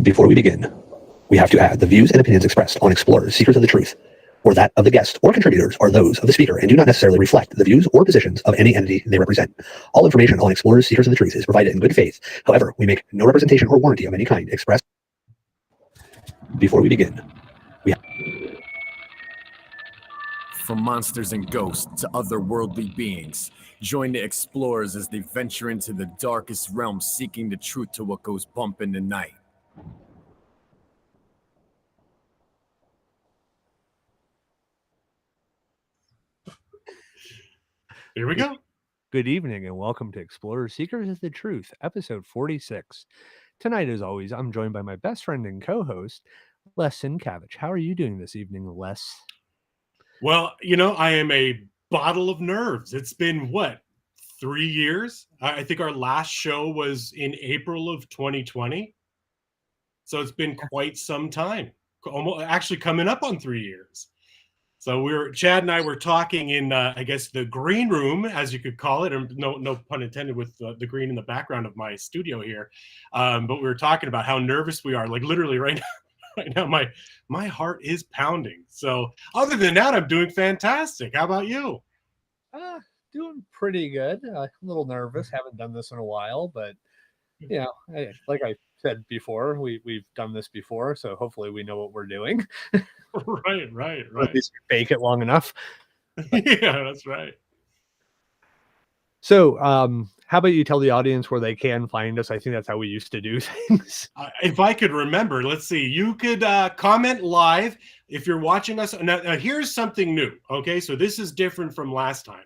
Before we begin, we have to add the views and opinions expressed on Xplorers, Seekers of the Truth, or that of the guests or contributors are those of the speaker and do not necessarily reflect the views or positions of any entity they represent. All information on Xplorers, Seekers of the Truth is provided in good faith. However, we make no representation or warranty of any kind expressed. Before we begin, From monsters and ghosts to otherworldly beings, join the Explorers as they venture into the darkest realms, seeking the truth to what goes bump in the night. Here we go. Good evening and welcome to Explorers, Seekers of the Truth, episode 46. Tonight, as always, I'm joined by my best friend and co-host, Les Sinkavich. How are you doing this evening, Les? Well, you know, I am a bottle of nerves. It's been, 3 years? I think our last show was in April of 2020. So it's been quite some time, almost actually coming up on 3 years. So Chad and I were talking in, I guess, the green room, as you could call it, and no pun intended with the green in the background of my studio here. But we were talking about how nervous we are, like literally right now. Right now, my heart is pounding. So other than that, I'm doing fantastic. How about you? Doing pretty good. A little nervous. Haven't done this in a while, but yeah, like I said before, we've done this before, so hopefully we know what we're doing. Right. At least bake it long enough. Yeah, that's right. So, how about you tell the audience where they can find us? I think that's how we used to do things. If I could remember, let's see. You could comment live if you're watching us. Now, here's something new. Okay, so this is different from last time.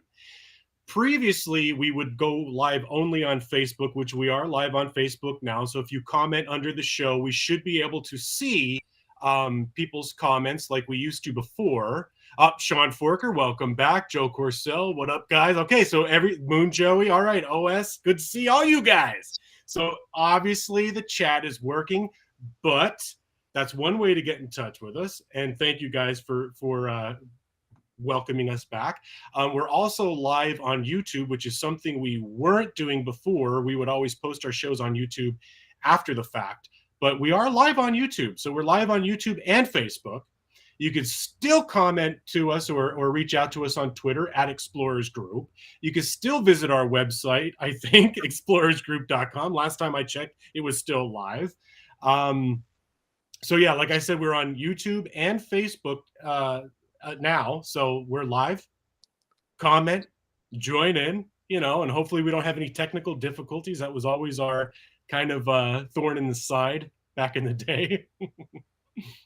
Previously, we would go live only on Facebook, which we are live on Facebook now. So if you comment under the show, we should be able to see people's comments like we used to before. Sean Forker, welcome back. Joe Corsell, what up, guys? Okay, so Moon Joey, all right, OS, good to see all you guys. So obviously the chat is working, but that's one way to get in touch with us. And thank you guys for welcoming us back. We're also live on YouTube, which is something we weren't doing before. We would always post our shows on YouTube after the fact, but we are live on YouTube. So we're live on YouTube and Facebook. You can still comment to us or reach out to us on Twitter at Explorers Group. You can still visit our website, I think, explorersgroup.com. Last time I checked, it was still live. So yeah, like I said, we're on YouTube and Facebook now. So we're live. Comment, join in, and hopefully we don't have any technical difficulties. That was always our kind of thorn in the side back in the day.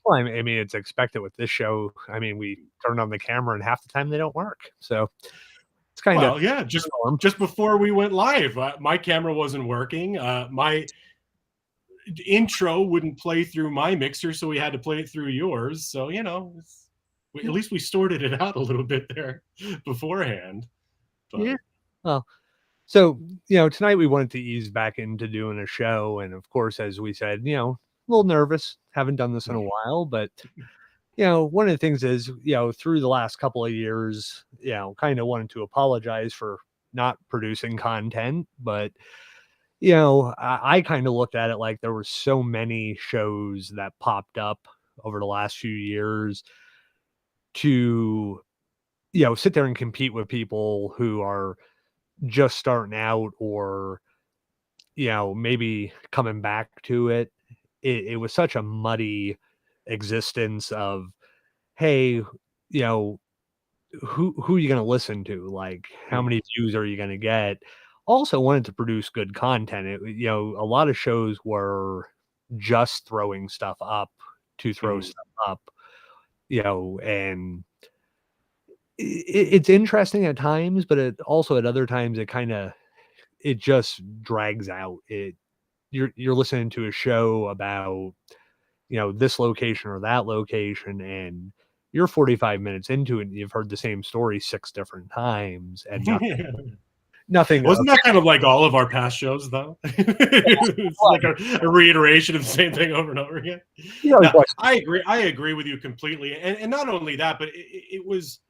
Well, I mean, it's expected with this show. I mean, we turn on the camera and half the time they don't work. So it's kind of... yeah, just before we went live, my camera wasn't working. My intro wouldn't play through my mixer, so we had to play it through yours. So, at least we sorted it out a little bit there beforehand. But. Yeah. Well, so, tonight we wanted to ease back into doing a show. And of course, as we said, a little nervous. Haven't done this in a while, but one of the things is, through the last couple of years, kind of wanted to apologize for not producing content, but I kind of looked at it like there were so many shows that popped up over the last few years to sit there and compete with people who are just starting out or maybe coming back to it. It was such a muddy existence of, hey, who are you going to listen to? Like, how many views are you going to get? Also wanted to produce good content. A lot of shows were just throwing stuff up to throw stuff up, and it's interesting at times, but also at other times it just drags out. You're listening to a show about, this location or that location, and you're 45 minutes into it and you've heard the same story 6 different times and nothing. Wasn't that kind of like all of our past shows, though? It's like a reiteration of the same thing over and over again. No, I agree with you completely. And not only that, but it was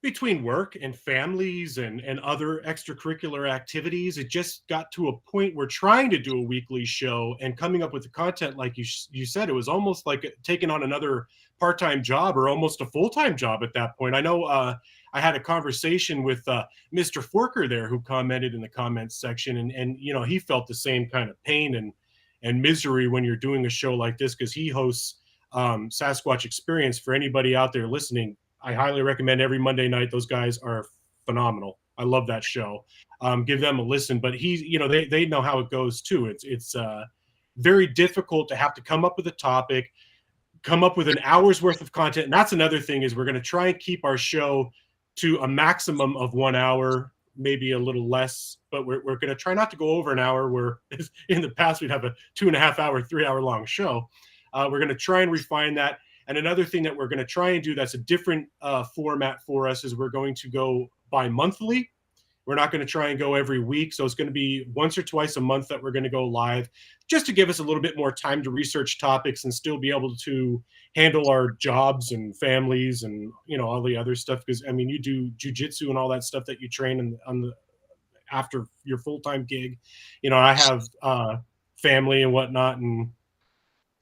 between work and families and other extracurricular activities, it just got to a point where trying to do a weekly show and coming up with the content, like you said, it was almost like taking on another part-time job or almost a full-time job at that point. I know I had a conversation with Mr. Forker there, who commented in the comments section, and you know, he felt the same kind of pain and misery when you're doing a show like this, because he hosts Sasquatch Experience. For anybody out there listening, I highly recommend every Monday night. Those guys are phenomenal. I love that show. Give them a listen. But you know, they know how it goes too. It's very difficult to have to come up with a topic, come up with an hour's worth of content. And that's another thing, is we're going to try and keep our show to a maximum of 1 hour, maybe a little less, but we're going to try not to go over an hour, where in the past we'd have a 2.5 hour, 3 hour long show. We're going to try and refine that. And another thing that we're going to try and do that's a different format for us is we're going to go bi-monthly. We're not going to try and go every week. So it's going to be once or twice a month that we're going to go live, just to give us a little bit more time to research topics and still be able to handle our jobs and families and, you know, all the other stuff. Because, I mean, you do jujitsu and all that stuff that you train after your full-time gig. You know, I have family and whatnot, and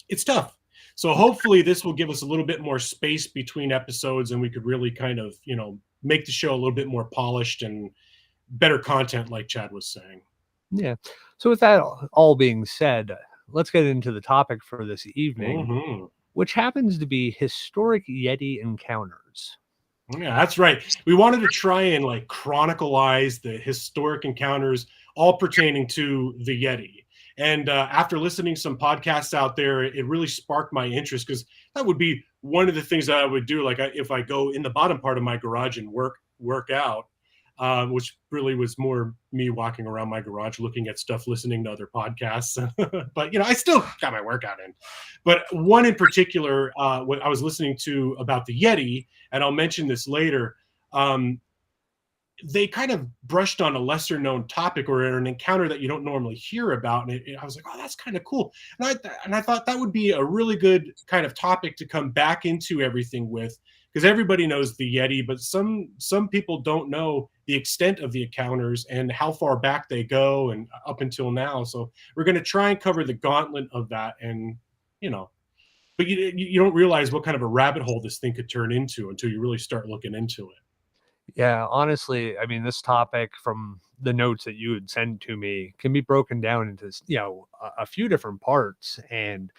it's tough. So hopefully this will give us a little bit more space between episodes, and we could really kind of, you know, make the show a little bit more polished and better content, like Chad was saying. Yeah. So with that all being said, let's get into the topic for this evening, which happens to be historic Yeti encounters. Yeah, that's right. We wanted to try and like chronicleize the historic encounters all pertaining to the Yeti. And after listening to some podcasts out there, it really sparked my interest, because that would be one of the things that I would do. Like if I go in the bottom part of my garage and work out, which really was more me walking around my garage, looking at stuff, listening to other podcasts. But, you know, I still got my workout in. But one in particular, what I was listening to about the Yeti, and I'll mention this later, they kind of brushed on a lesser known topic or an encounter that you don't normally hear about. And I was like, oh, that's kind of cool. And I thought that would be a really good kind of topic to come back into everything with, because everybody knows the Yeti, but some people don't know the extent of the encounters and how far back they go and up until now. So we're going to try and cover the gauntlet of that. And, you know, but you don't realize what kind of a rabbit hole this thing could turn into until you really start looking into it. Yeah, honestly, I mean, this topic, from the notes that you had sent to me, can be broken down into, you know, a few different parts. And,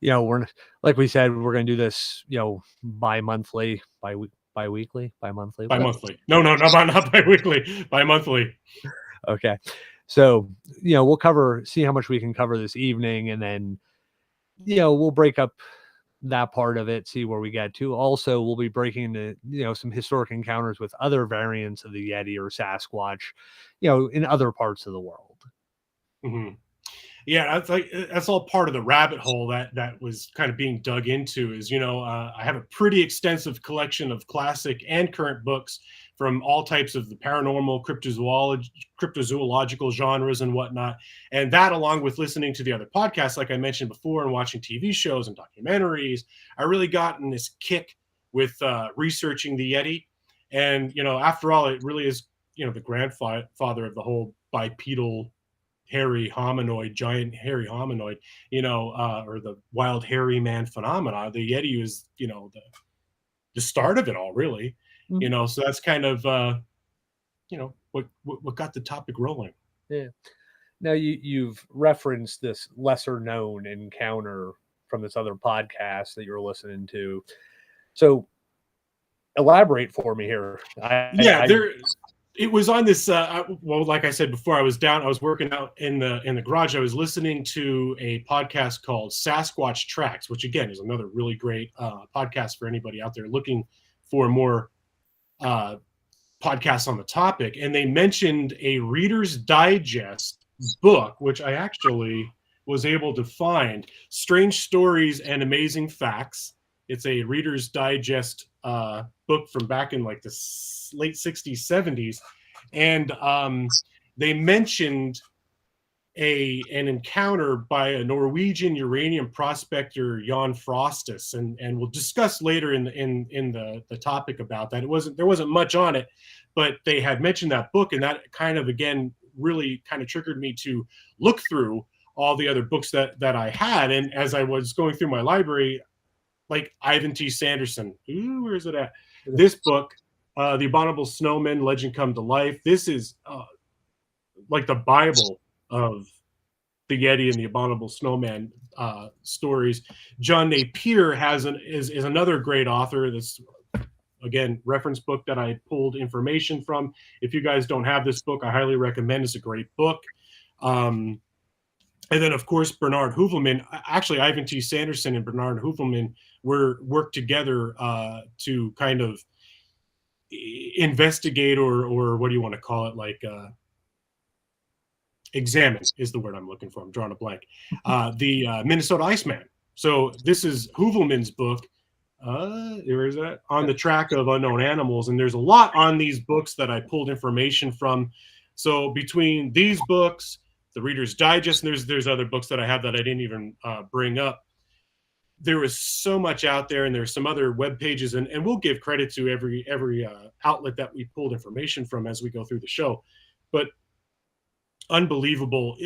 you know, we're, like we said, we're going to do this, you know, bi-monthly, bi-weekly. No, not bi-weekly, bi-monthly. Okay. So, you know, we'll see how much we can cover this evening, and then, you know, we'll break up that part of it, see where we get to. Also, we'll be breaking into, you know, some historic encounters with other variants of the Yeti or Sasquatch, you know, in other parts of the world. Mm-hmm. Yeah, that's all part of the rabbit hole that was kind of being dug into. Is, you know, I have a pretty extensive collection of classic and current books from all types of the paranormal, cryptozoological genres and whatnot. And that, along with listening to the other podcasts, like I mentioned before, and watching TV shows and documentaries, I really gotten this kick with researching the Yeti. And, you know, after all, it really is, you know, the grandfather of the whole bipedal giant hairy hominoid, you know, or the wild hairy man phenomena. The Yeti was, you know, the start of it all, really. You know, so that's kind of, you know, what got the topic rolling. Yeah. Now you've referenced this lesser known encounter from this other podcast that you're listening to. So elaborate for me here. It was on this. Well, like I said before, I was working out in the garage. I was listening to a podcast called Sasquatch Tracks, which again is another really great podcast for anybody out there looking for more podcasts on the topic. And they mentioned a Reader's Digest book, which I actually was able to find, Strange Stories and Amazing Facts. It's a Reader's Digest book from back in like the late 60s, 70s. And they mentioned an encounter by a Norwegian uranium prospector, Jan Frostus, and we'll discuss later in the topic about that. There wasn't much on it, but they had mentioned that book, and that kind of again really kind of triggered me to look through all the other books that I had. And as I was going through my library, like Ivan T. Sanderson, ooh, where is it at? This book, The Abominable Snowman, Legend Come to Life. This is like the Bible of the Yeti and the Abominable Snowman stories. John Napier is another great author. This, again, reference book that I pulled information from. If you guys don't have this book, I highly recommend. It's a great book. And then, of course, Bernard Hoovelman. Actually, Ivan T. Sanderson and Bernard Hoovelman worked together to kind of investigate or what do you want to call it? Like examine is the word I'm looking for. I'm drawing a blank. The Minnesota Iceman. So this is Hoovelman's book. Where is that? On the Track of Unknown Animals. And there's a lot on these books that I pulled information from. So between these books, the Reader's Digest, and there's other books that I have that I didn't even bring up. There was so much out there, and there's some other web pages, and we'll give credit to every outlet that we pulled information from as we go through the show. But unbelievable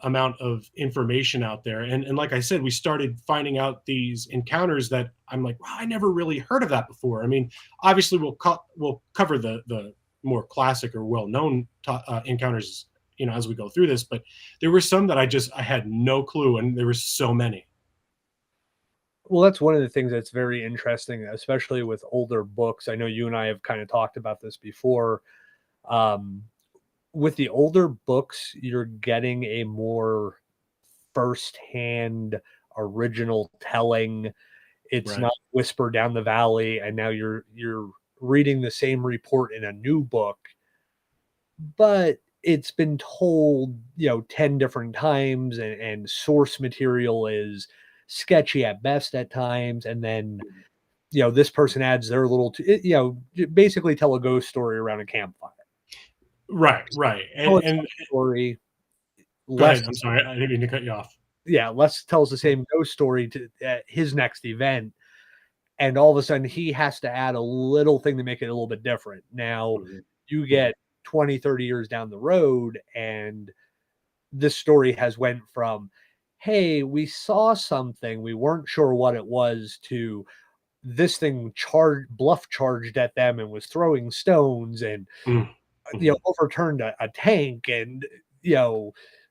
amount of information out there. And like I said, we started finding out these encounters that I'm like, wow, I never really heard of that before. I mean, obviously we'll cover the more classic or well-known encounters, as we go through this, but there were some that I had no clue, and there were so many. Well, that's one of the things that's very interesting, especially with older books. I know you and I have kind of talked about this before. With the older books, you're getting a more firsthand original telling. It's Right. not whisper down the valley, and now you're reading the same report in a new book, but it's been told 10 different times, and source material is sketchy at best at times, and then this person adds their little basically tell a ghost story around a campfire. Right. Tell a And story. go Les, ahead. I'm sorry. I didn't mean to cut you off. yeah, Les tells the same ghost story to at his next event, and all of a sudden he has to add a little thing to make it a little bit different. Now you get 20, 30 years down the road, and this story has went from, hey, we saw something, we weren't sure what it was, to this thing bluff charged at them and was throwing stones and overturned a tank and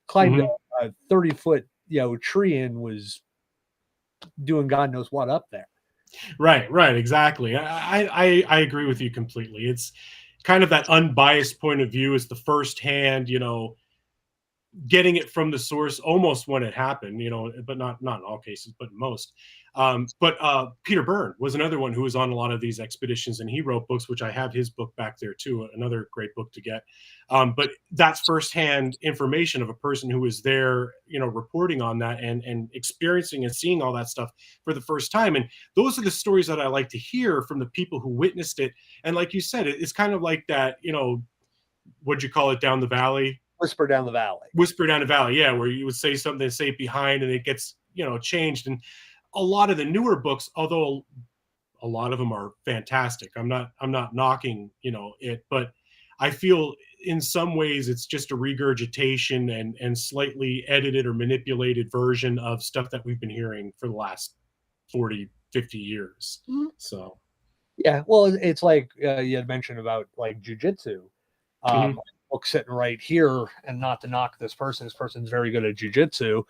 climbed a 30-foot tree and was doing God knows what up there. Right, exactly. I agree with you completely. It's kind of that unbiased point of view, is the firsthand, getting it from the source almost when it happened, but not in all cases, but in most. But Peter Byrne was another one who was on a lot of these expeditions, and he wrote books, which I have his book back there too, another great book to get. But that's firsthand information of a person who was there, reporting on that and experiencing and seeing all that stuff for the first time. And those are the stories that I like to hear from the people who witnessed it. And like you said, it's kind of like that, what'd you call it, down the valley? Whisper down the valley. Whisper down the valley, yeah, where you would say something, say it behind, and it gets, changed. And a lot of the newer books, although a lot of them are fantastic, I'm not knocking, it, but I feel in some ways it's just a regurgitation and slightly edited or manipulated version of stuff that we've been hearing for the last 40, 50 years. So yeah, well, it's like you had mentioned about like jujitsu. Book sitting right here, and not to knock this person's very good at jujitsu,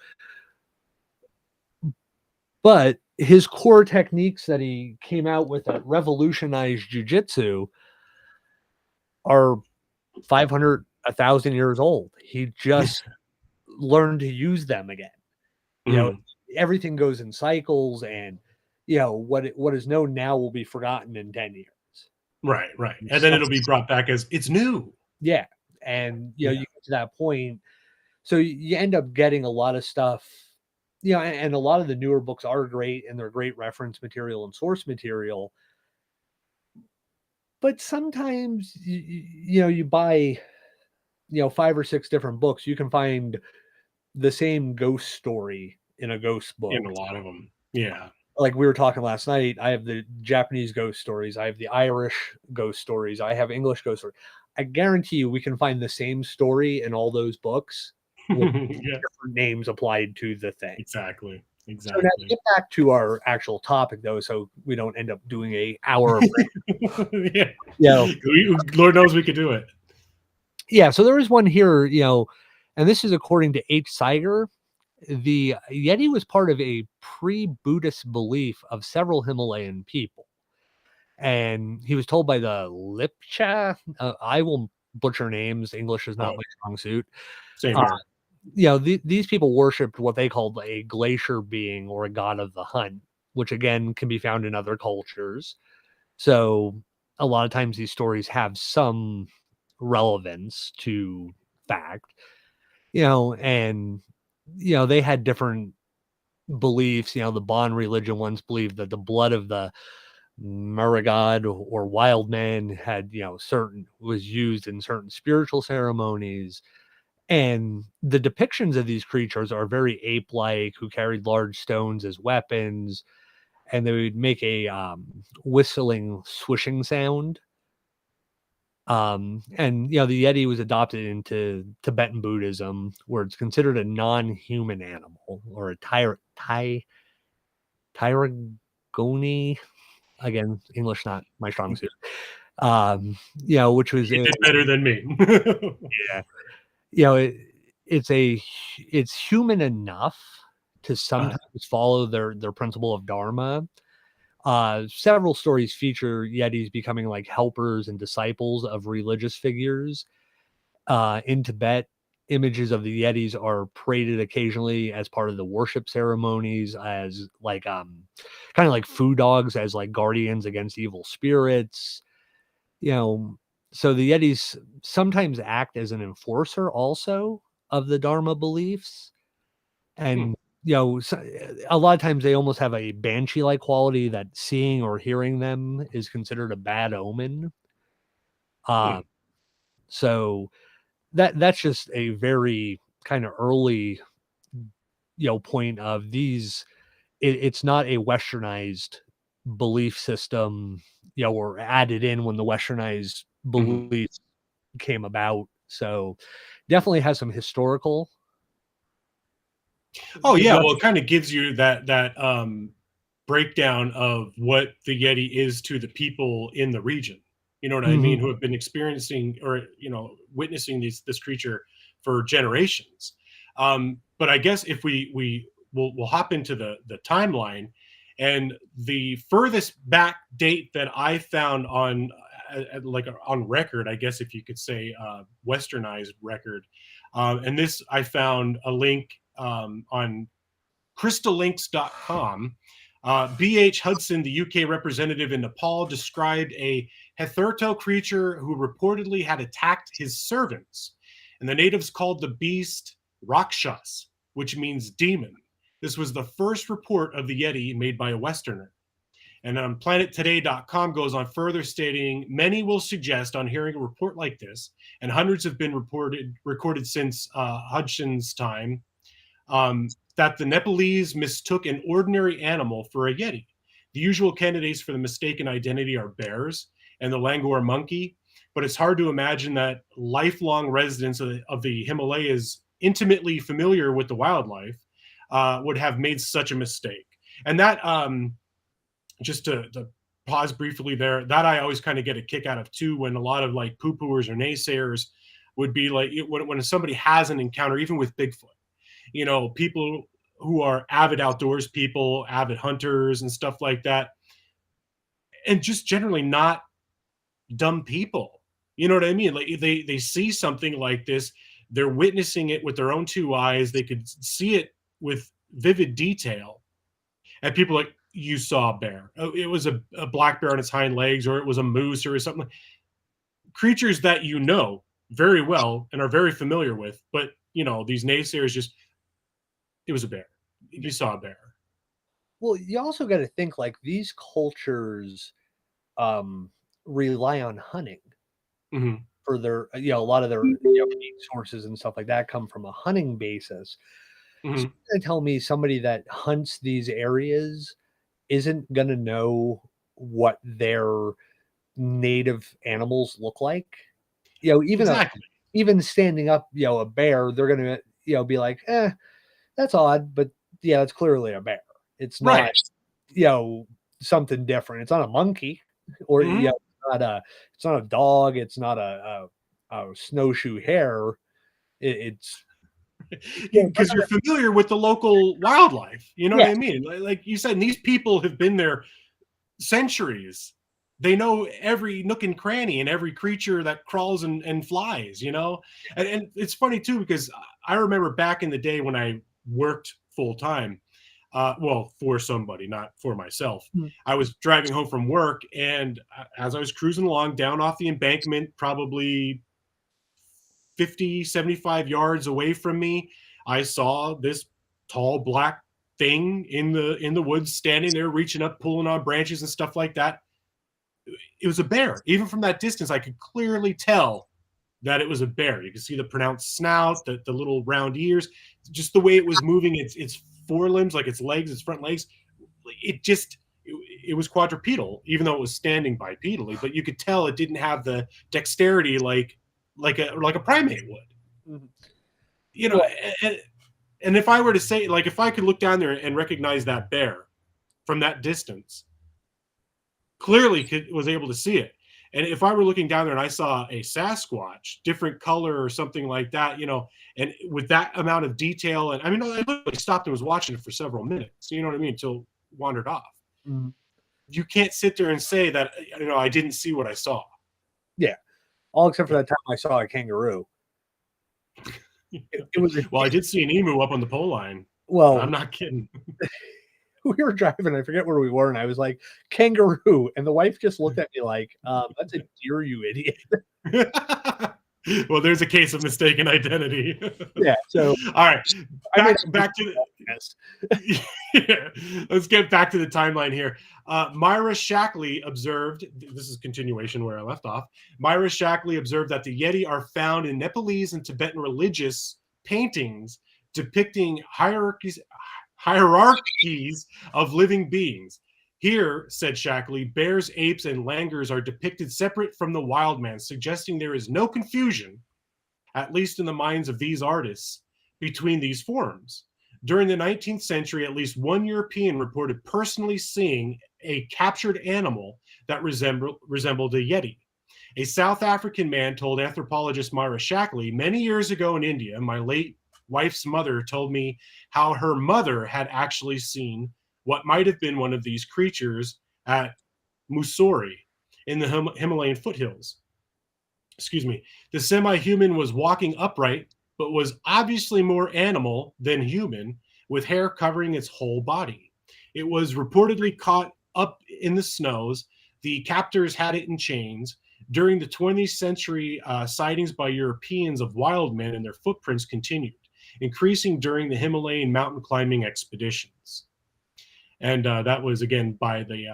but his core techniques that he came out with that revolutionized jujitsu are 500, 1,000 years old. He just learned to use them again. Everything goes in cycles, and what is known now will be forgotten in 10 years. Right. And then it'll be brought back as it's new. Yeah. And you get to that point, so you end up getting a lot of stuff, and a lot of the newer books are great, and they're great reference material and source material. But sometimes you buy 5 or 6 different books, you can find the same ghost story in a ghost book. In a lot of them. Yeah. Like we were talking last night, I have the Japanese ghost stories, I have the Irish ghost stories, I have English ghost stories. I guarantee you we can find the same story in all those books with Yeah, different names applied to the thing. exactly. So now to Exactly. get back to our actual topic, though, so we don't end up doing a hour of Yeah. Yeah. Lord knows we could do it. Yeah, so there is one here, and this is according to H. Siger. The Yeti was part of a pre-Buddhist belief of several Himalayan people. And he was told by the Lipcha, I will butcher names, English is not Oh, my strong suit. same Uh, here. these people worshipped what they called a glacier being or a god of the hunt, which again can be found in other cultures. So a lot of times these stories have some relevance to fact, and they had different beliefs. The Bon religion ones believed that the blood of the Murugod or wild men had, certain was used in certain spiritual ceremonies. And the depictions of these creatures are very ape-like, who carried large stones as weapons, and they would make a whistling, swishing sound. And the Yeti was adopted into Tibetan Buddhism, where it's considered a non-human animal, or a Tyragoni. Again, English not my strong suit. Which was You did better than me. yeah, you know, it, it's human enough to sometimes follow their principle of dharma. Several stories feature Yetis becoming like helpers and disciples of religious figures. In Tibet, images of the Yetis are paraded occasionally as part of the worship ceremonies, as like kind of like food dogs, as like guardians against evil spirits. You know, so the Yetis sometimes act as an enforcer also of the Dharma beliefs. And a lot of times they almost have a banshee-like quality, that seeing or hearing them is considered a bad omen. So that's just a very kind of early point of these. It's not a westernized belief system, or added in when the westernized Mhm. beliefs came about. So definitely has some historical. Oh yeah, well, it kind of gives you that breakdown of what the Yeti is to the people in the region. You know what I Mhm. mean? Who have been experiencing or witnessing this creature for generations. But I guess if we'll hop into the timeline, and the furthest back date that I found on like on record, I guess if you could say westernized record, and this I found a link on crystallinks.com. B.H. Hudson, the UK representative in Nepal, described a Hetherto creature who reportedly had attacked his servants. And the natives called the beast Rakshas, which means demon. This was the first report of the Yeti made by a Westerner. And planettoday.com goes on further stating, many will suggest on hearing a report like this, and hundreds have been recorded since Hudson's time, that the Nepalese mistook an ordinary animal for a Yeti. The usual candidates for the mistaken identity are bears and the langur monkey, but it's hard to imagine that lifelong residents of the Himalayas, intimately familiar with the wildlife, would have made such a mistake. And that, just to pause briefly there, that I always kind of get a kick out of too, when a lot of like poo-pooers or naysayers would be like, when somebody has an encounter, even with Bigfoot, people who are avid outdoors people, avid hunters and stuff like that, and just generally not dumb people. You know what I mean? Like they see something like this, they're witnessing it with their own two eyes, they could see it with vivid detail, and people are like, you saw a bear. Oh, it was a black bear on its hind legs, or it was a moose or something. Creatures that very well and are very familiar with, but these naysayers just, it was a bear. You saw a bear. Well, you also got to think like these cultures rely on hunting. Mm-hmm. for their, a lot of their meat sources and stuff like that come from a hunting basis. So Mhm. you're gonna tell me somebody that hunts these areas isn't gonna know what their native animals look like? Exactly. Even standing up, a bear, they're gonna, be like, that's odd, but yeah, it's clearly a bear. It's not, Right. you know, something different. It's not a monkey, or Mhm. it's not a dog. It's not a snowshoe hare. It's it's not Because you're familiar with the local wildlife. You know what yeah, I mean? Like you said, these people have been there centuries. They know every nook and cranny and every creature that crawls and flies, and it's funny too, because I remember back in the day when I worked full time, well, for somebody, not for myself. Mm. I was driving home from work, and as I was cruising along down off the embankment, probably 50, 75 yards away from me, I saw this tall black thing in the woods, standing there reaching up, pulling on branches and stuff like that. It was a bear. Even from that distance, I could clearly tell that it was a bear. You could see the pronounced snout, the little round ears, just the way it was moving its forelimbs, like its legs, its front legs. It was quadrupedal, even though it was standing bipedally, but you could tell it didn't have the dexterity like a primate would. Mhm. You know, Well, and if I were to say, like, if I could look down there and recognize that bear from that distance, clearly was able to see it. And if I were looking down there and I saw a Sasquatch, different color or something like that, and with that amount of detail, and I mean, I literally stopped and was watching it for several minutes, you know what I mean, until it wandered off. mhm. You can't sit there and say that, I didn't see what I saw. Yeah, all except for that time I saw a kangaroo. It was a Well, I did see an emu up on the pole line. I'm well, not kidding. we were driving, I forget where we were, and I was like, "Kangaroo," and the wife just looked at me like, "That's a deer, you idiot." Well, there's a case of mistaken identity. Yeah, so All right, I made back to yes. yeah. Let's get back to the timeline here. Myra Shackley observed, this is continuation where I left off. Myra Shackley observed that the Yeti are found in Nepalese and Tibetan religious paintings depicting hierarchies of living beings. Here, said Shackley, bears, apes, and langurs are depicted separate from the wild man, suggesting there is no confusion, at least in the minds of these artists, between these forms. During the 19th century, at least one European reported personally seeing a captured animal that resembled a Yeti. A South African man told anthropologist Myra Shackley, many years ago in India, my late wife's mother told me how her mother had actually seen what might have been one of these creatures at Mussoorie in the Himalayan foothills. Excuse me. The semi-human was walking upright, but was obviously more animal than human, with hair covering its whole body. It was reportedly caught up in the snows. The captors had it in chains. During the 20th century, sightings by Europeans of wild men and their footprints continued, increasing during the Himalayan mountain climbing expeditions. And that was, again, by the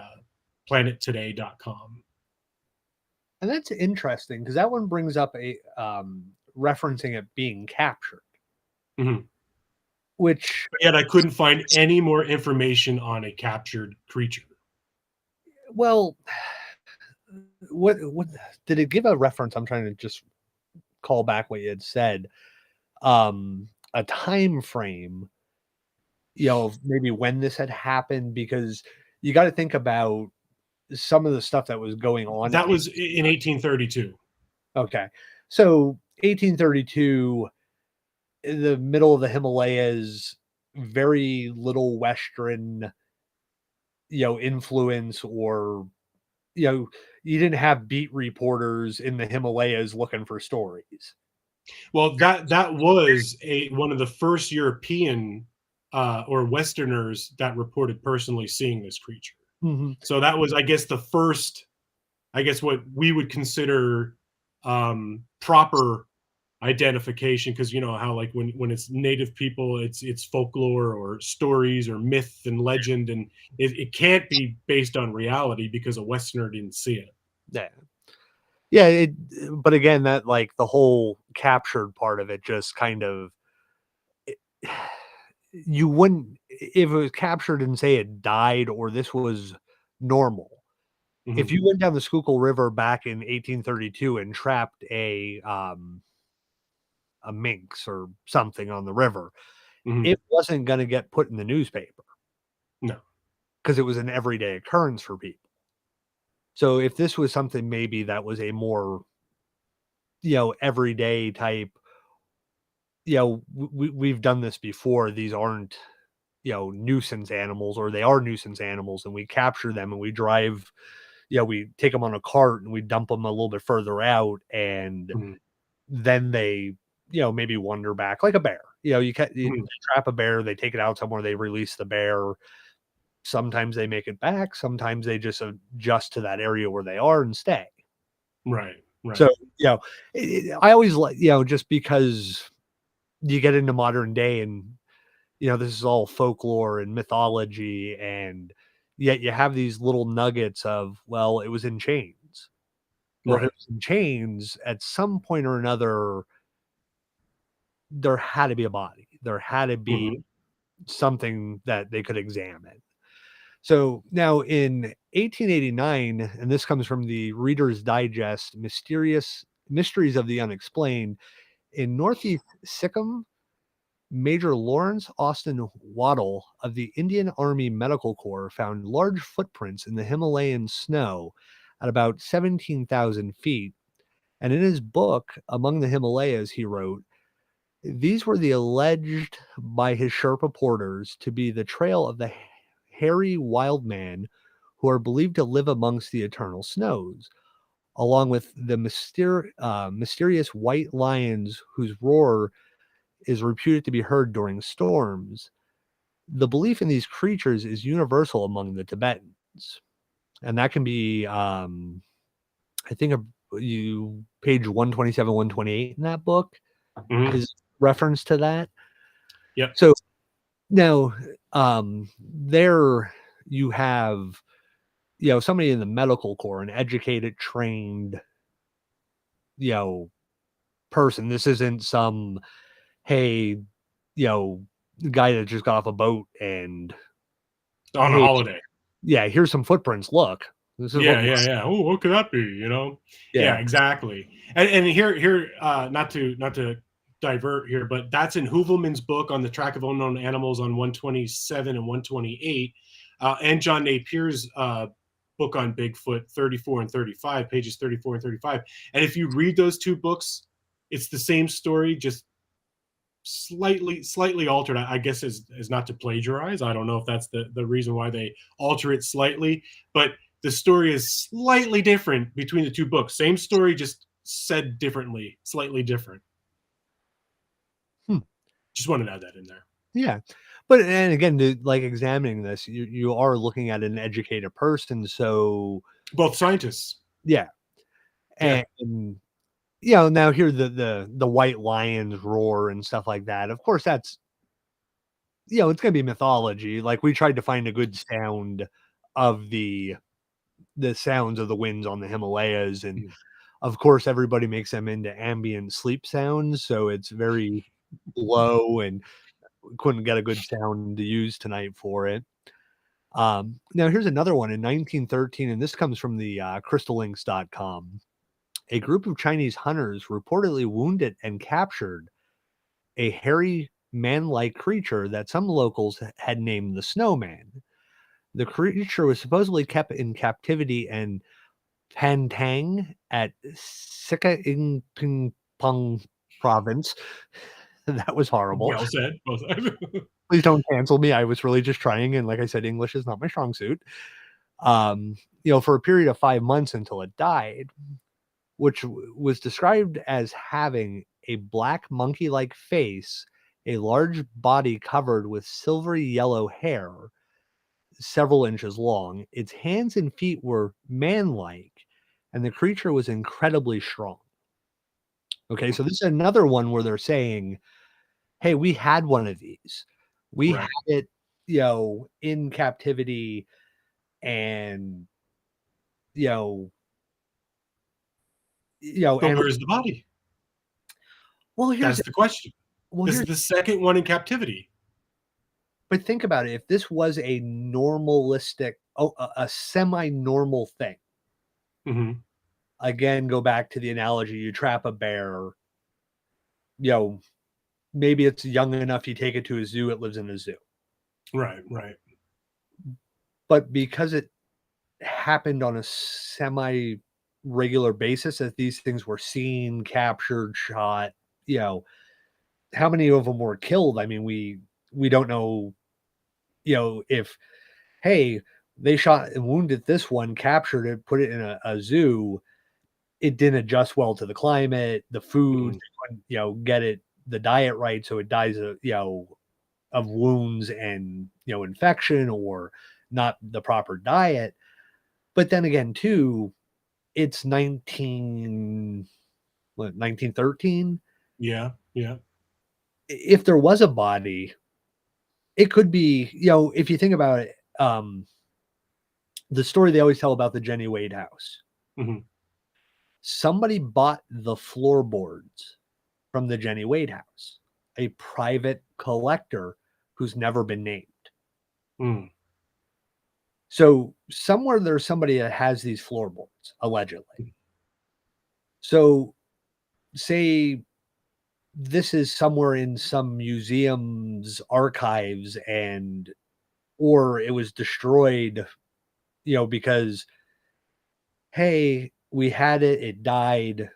planettoday.com. And that's interesting because that one brings up a referencing it being captured, Mhm. which But yet I couldn't find any more information on a captured creature. well, what did it give a reference? I'm trying to just call back what you had said. A time frame, of maybe when this had happened, because you got to think about some of the stuff that was going on. That was in 1832. Okay. So 1832, in the middle of the Himalayas, very little Western, influence, or, you didn't have beat reporters in the Himalayas looking for stories. Well, that was one of the first European or Westerners that reported personally seeing this creature. Mhm. So that was, I guess, the first, I guess, what we would consider proper identification, because you know how, like, when it's native people, it's folklore or stories or myth and legend, and it can't be based on reality because a Westerner didn't see it. Yeah. Yeah, but again, that like the whole captured part of it just kind of you wouldn't if it was captured and say it died or this was normal. If Mhm. you went down the Schuylkill River back in 1832 and trapped a minx or something on the river, Mhm. it wasn't going to get put in the newspaper No. because it was an everyday occurrence for people. So if this was something maybe that was a more everyday type, we've done this before. These aren't nuisance animals, or they are nuisance animals, and we capture them and we drive. We take them on a cart and we dump them a little bit further out, and Mhm. then they, maybe wander back like a bear. You Mhm. trap a bear, they take it out somewhere, they release the bear. Sometimes they make it back. Sometimes they just adjust to that area where they are and stay. Right. Right. So, I always like, just because you get into modern day and, this is all folklore and mythology, and yet you have these little nuggets of, well, it was in chains. Well, if it Right. was in chains, at some point or another, there had to be a body. There had to be Mhm. something that they could examine. So now in 1889, and this comes from the Reader's Digest, Mysterious Mysteries of the Unexplained, in Northeast Sikkim, Major Lawrence Austin Waddell of the Indian Army Medical Corps found large footprints in the Himalayan snow at about 17,000 feet. And in his book, Among the Himalayas, he wrote, these were the alleged by his Sherpa porters to be the trail of the hairy wild man who are believed to live amongst the eternal snows, along with the mysterious white lions whose roar is reputed to be heard during storms. The belief in these creatures is universal among the Tibetans. And that can be, I think, you page 127, 128 in that book Mhm. is reference to that. Yep. So now, there you have, somebody in the medical corps, an educated, trained, you know, person. This isn't some, hey, guy that just got off a boat and, On a hey, holiday. yeah, here's some footprints. Look, this is what Yeah, we yeah, see. yeah. Oh, what could that be? You know? Yeah, Yeah. exactly. And here, not to divert here, but that's in Hoovelman's book on the track of unknown animals on 127 and 128, and John Napier's book on Bigfoot 34 and 35, pages 34 and 35. And if you read those two books, it's the same story, just slightly altered. I guess is not to plagiarize. I don't know if that's the reason why they alter it slightly, but the story is slightly different between the two books. Same story, just said differently, slightly different. Hmm. Just wanted to add that in there. Yeah. But and again, like examining this, you are looking at an educated person. So Both scientists. yeah. Yeah. And now here the white lions roar and stuff like that. Of course, that's it's gonna be mythology. Like we tried to find a good sound of the sounds of the winds on the Himalayas, and Mm. of course everybody makes them into ambient sleep sounds, so it's very low, and we couldn't get a good sound to use tonight for it. Now here's another one in 1913, and this comes from the crystallinks.com. A group of Chinese hunters reportedly wounded and captured a hairy man-like creature that some locals had named the Snowman. The creature was supposedly kept in captivity in Pantang at Sika in Ping Pong province. That was horrible. Well said. Well said. Please don't cancel me. I was really just trying, and like I said, English is not my strong suit. Um, for a period of 5 months until it died, which was described as having a black monkey-like face, a large body covered with silvery yellow hair, several inches long. Its hands and feet were man-like, and the creature was incredibly strong. Okay, so this is another one where they're saying, "Hey, we had one of these. We had Right. it, in captivity, and you know, But where's the body? Well, That's the question. This is here's the second one in captivity. but think about it. If this was a normalistic, a semi-normal thing, Hmm. again, go back to the analogy: you trap a bear. You know, maybe it's young enough. You take it to a zoo. It lives in a zoo. Right, right. But because it happened on a semi regular basis, as these things were seen, captured, shot, you know, how many of them were killed? I mean, we don't know, if hey, they shot and wounded this one, captured it, put it in a zoo, it didn't adjust well to the climate, the food, Mhm. they couldn't, get it the diet right, so it dies of, of wounds and infection or not the proper diet. But then again, too, it's 1913. Yeah, yeah. If there was a body, it could be, if you think about it, the story they always tell about the Jenny Wade house. Hmm. Somebody bought the floorboards from the Jenny Wade house, a private collector who's never been named. Mm. So somewhere there's somebody that has these floorboards, allegedly. So say this is somewhere in some museum's archives or it was destroyed, because hey, we had it, it died.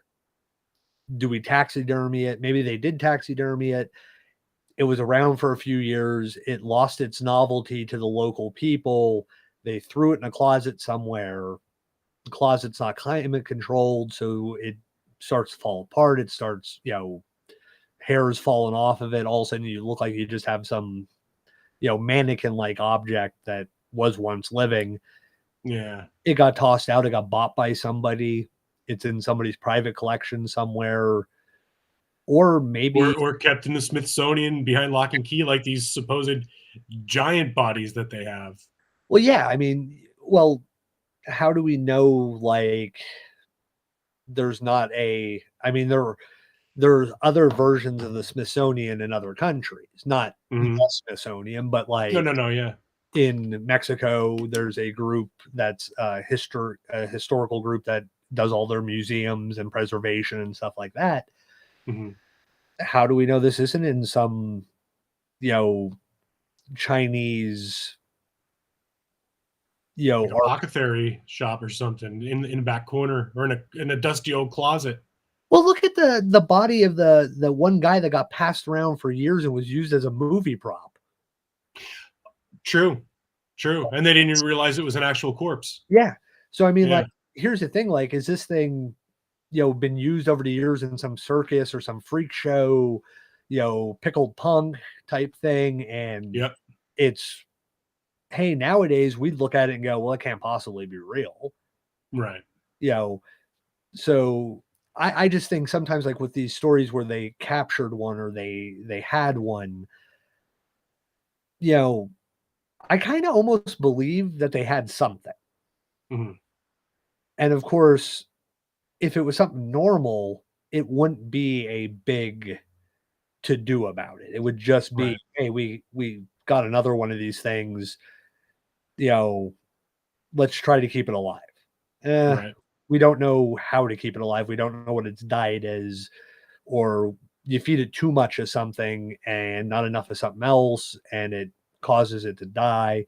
Do we taxidermy it? Maybe they did taxidermy it. It was around for a few years. It lost its novelty to the local people. They threw it in a closet somewhere. The closet's not climate controlled, so it starts to fall apart. It starts, hairs falling off of it. All of a sudden, you look like you just have some, mannequin like object that was once living. Yeah. It got tossed out. It got bought by somebody. It's in somebody's private collection somewhere. Or maybe, Or kept in the Smithsonian behind lock and key, like these supposed giant bodies that they have. well, yeah, I mean, well, how do we know, like, there's not I mean, there's other versions of the Smithsonian in other countries, not the Hmm. Smithsonian, but No, like no, no. Yeah. in Mexico, there's a group that's a historical group that does all their museums and preservation and stuff like that. Hmm. How do we know this isn't in some, you know, Chinese, Like apothecary shop or something in the back corner, or in a dusty old closet. well, look at the body of the one guy that got passed around for years and was used as a movie prop. True, true. And they didn't even realize it was an actual corpse. Yeah. So I mean, Yeah. like, here's the thing: like, is this thing, been used over the years in some circus or some freak show, pickled punk type thing, and Yep. it's hey, nowadays we'd look at it and go, well, it can't possibly be real, Right. you know. So I just think sometimes, like with these stories where they captured one or they had one, you know, I kind of almost believe that they had something. Hmm. And of course, if it was something normal, it wouldn't be a big to do about it. It would just be, Right. hey, we got another one of these things, you know, let's try to keep it alive. Eh, Right. we don't know how to keep it alive. We don't know what its diet is, or you feed it too much of something and not enough of something else, and it causes it to die.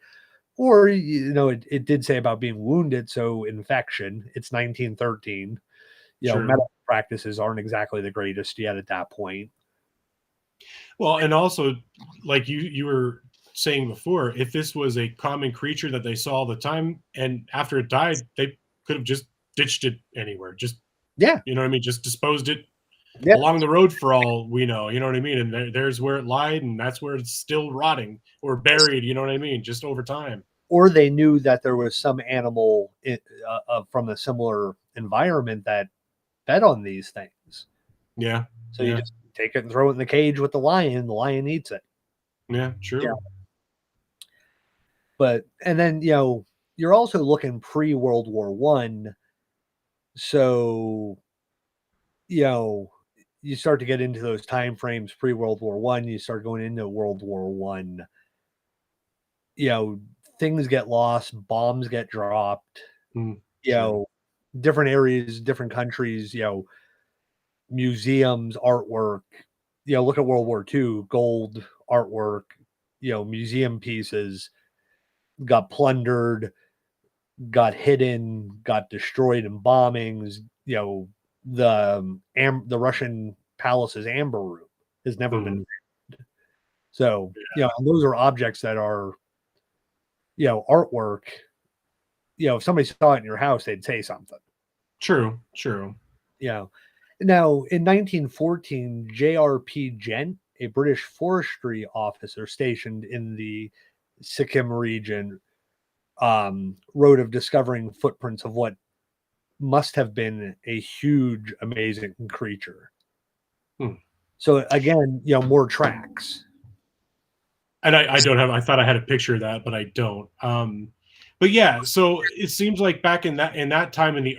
Or, it did say about being wounded, so infection. It's 1913. True. Medical practices aren't exactly the greatest yet at that point. Well, and also, like you were saying before, if this was a common creature that they saw all the time, and after it died, they could have just ditched it anywhere. Just, Yeah. you know what I mean? Just disposed it Yeah. along the road for all we know. You know what I mean? And there's where it lied, and that's where it's still rotting or buried. You know what I mean? Just over time. Or they knew that there was some animal from a similar environment that fed on these things. Yeah. So you Yeah. just take it and throw it in the cage with the lion eats it. Yeah. Yeah. True. But and then, you're also looking pre World War One. So you start to get into those time frames pre-World War One, you start going into World War One, things get lost, bombs get dropped, different areas, different countries, museums, artwork. Look at World War II, gold artwork, museum pieces got plundered, got hidden, got destroyed in bombings. The Russian palace's amber room has never been found. So, and those are objects that are, artwork. If somebody saw it in your house, they'd say something. True. Now, in 1914, J.R.P. Gent, a British forestry officer stationed in the Sikkim region, wrote of discovering footprints of what must have been a huge, amazing creature. So again, more tracks. And I don't have. I thought I had a picture of that, but I don't. But yeah, so it seems like back in that time in the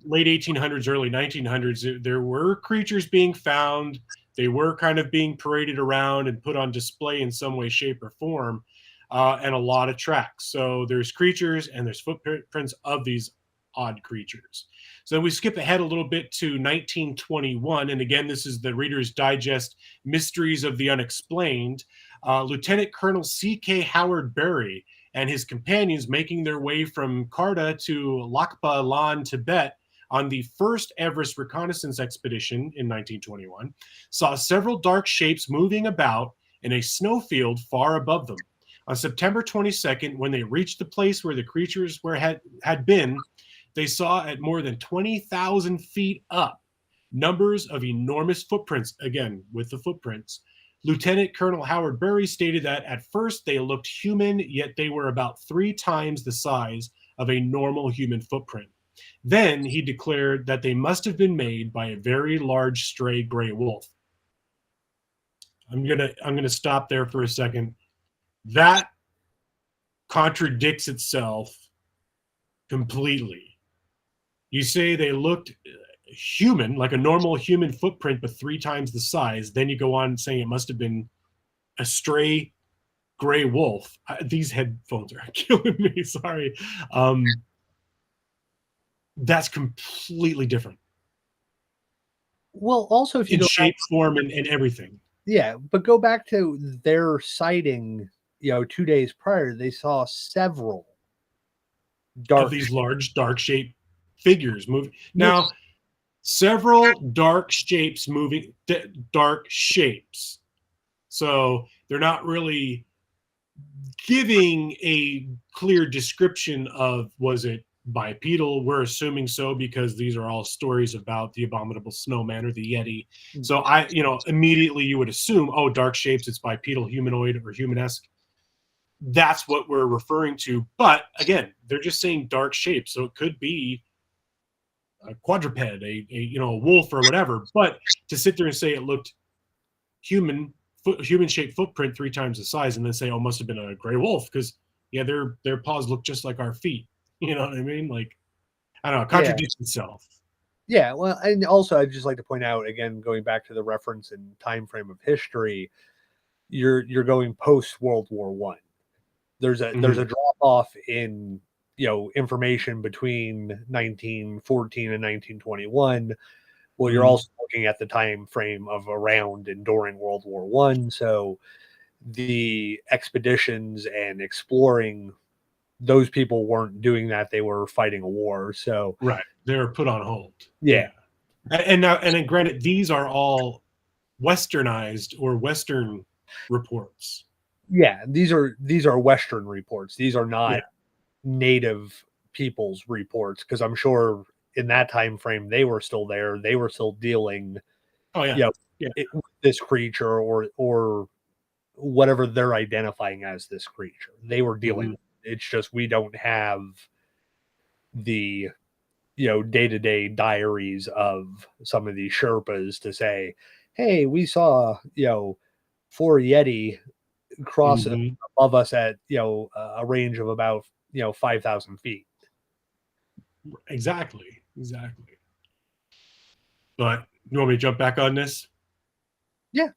late 1800s, early 1900s, there were creatures being found. They were kind of being paraded around and put on display in some way, shape, or form, and a lot of tracks. So there's creatures and there's footprints of these odd creatures. So we skip ahead a little bit to 1921, and again, this is the Reader's Digest Mysteries of the Unexplained. Lieutenant Colonel C.K. Howard Berry and his companions making their way from Karta to Lakpa Lan, Tibet, on the first Everest reconnaissance expedition in 1921, saw several dark shapes moving about in a snowfield far above them. On September 22nd, when they reached the place where the creatures had been, they saw at more than 20,000 feet up numbers of enormous footprints, again, with the footprints. Lieutenant Colonel Howard Berry stated that at first they looked human, yet they were about 3 times the size of a normal human footprint. Then he declared that they must have been made by a very large stray gray wolf. I'm gonna stop there for a second. That contradicts itself completely. You say they looked human, like a normal human footprint, but 3 times the size. Then you go on saying it must have been a stray gray wolf. These headphones are killing me. Sorry. That's completely different. Well, also if you in go shape, back, form, and everything. Yeah, but go back to their sighting, 2 days prior, they saw several Of these large dark shaped figures moving. Now, several dark shapes moving, dark shapes. So they're not really giving a clear description of, was it bipedal? We're assuming so because these are all stories about the abominable snowman or the Yeti. So immediately you would assume, oh, dark shapes, it's bipedal, humanoid, or humanesque. That's what we're referring to. But again, they're just saying dark shapes. So it could be a quadruped, a wolf or whatever. But to sit there and say it looked human-shaped footprint 3 times the size, and then say, oh, must have been a gray wolf, because their paws look just like our feet. You know what I mean? Like, I don't know, it contradicts itself. Yeah, well, and also I'd just like to point out, again, going back to the reference and time frame of history, you're going post World War One. There's a drop off in information between 1914 and 1921. Well, you're also looking at the time frame of around and during World War One. So the expeditions and exploring, those people weren't doing that. They were fighting a war. So right, they were put on hold. Yeah. And then granted, these are all westernized or Western reports. Yeah, these are Western reports. These are not native people's reports, because I'm sure in that time frame they were still there. They were still dealing with this creature or whatever they're identifying as this creature. They were dealing with it. It's just we don't have the day-to-day diaries of some of these Sherpas to say, hey, we saw 4 Yeti cross above us at a range of about 5,000 feet. Exactly. But you want me to jump back on this? Yeah.